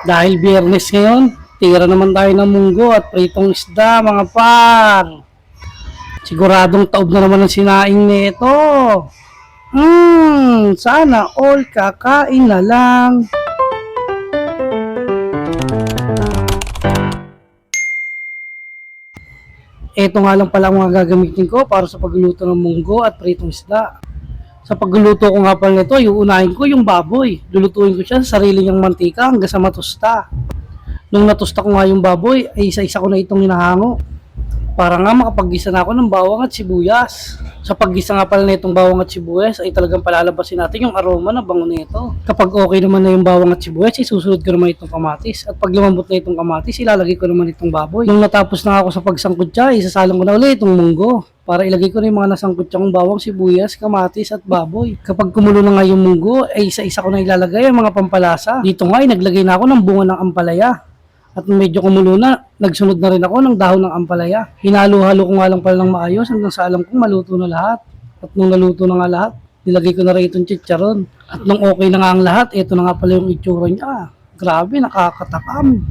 Dahil biyernes ngayon, tira naman tayo ng munggo at pritong isda mga par. Siguradong taob na naman ang sinaing nito. Sana all kakain na lang. Ito nga lang pala ang mga gagamitin ko para sa pagluluto ng munggo at pritong isda. Sa pagluluto ko nga pala nito, iuunahin ko yung baboy. Lulutuin ko siya sa sarili niyang mantika hanggang sa matusta. Nung natusta ko nga yung baboy, ay isa-isa ko na itong hinahango. Para nga makapaggisa na ako ng bawang at sibuyas. Sa paggisa nga pala na itong bawang at sibuyas, ay talagang palalabasin natin yung aroma na bango nito. Kapag okay naman na yung bawang at sibuyas, isusunod ko naman itong kamatis. At pag lumambot na itong kamatis, ilalagay ko naman itong baboy. Nung natapos na ako sa pagsangkot siya, isasalang ko na ulit itong munggo. Para ilagay ko na yung mga nasangkot siyang bawang, sibuyas, kamatis at baboy. Kapag kumulo na nga yung munggo, ay isa-isa ko na ilalagay ang mga pampalasa. Dito nga ay naglagay na ako ng bunga ng ampalaya. At medyo kumulo na, nagsunod na rin ako ng dahon ng ampalaya. Hinalo-halo ko nga lang pala ng maayos hanggang sa alam kong maluto na lahat. At nung naluto na nga lahat, nilagay ko na rin itong chicharon. At nung okay na nga ang lahat, ito na nga pala yung itsura niya. Grabe, nakakatakam.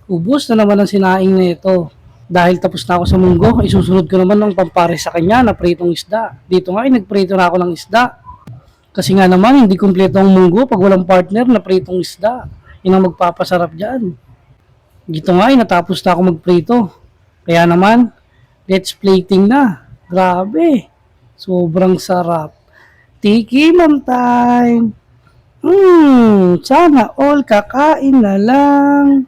Ubus na naman ang sinaing na ito. Dahil tapos na ako sa munggo, isusunod ko naman ng pampares sa kanya na pritong isda. Dito nga ay nagprito na ako ng isda. Kasi nga naman, hindi kumpleto ang munggo pag walang partner na pritong isda. Yun ang magpapasarap dyan. Dito nga ay natapos na ako magprito. Kaya naman, let's plating na. Grabe. Sobrang sarap. Tikiman time. Sana all kakain na lang.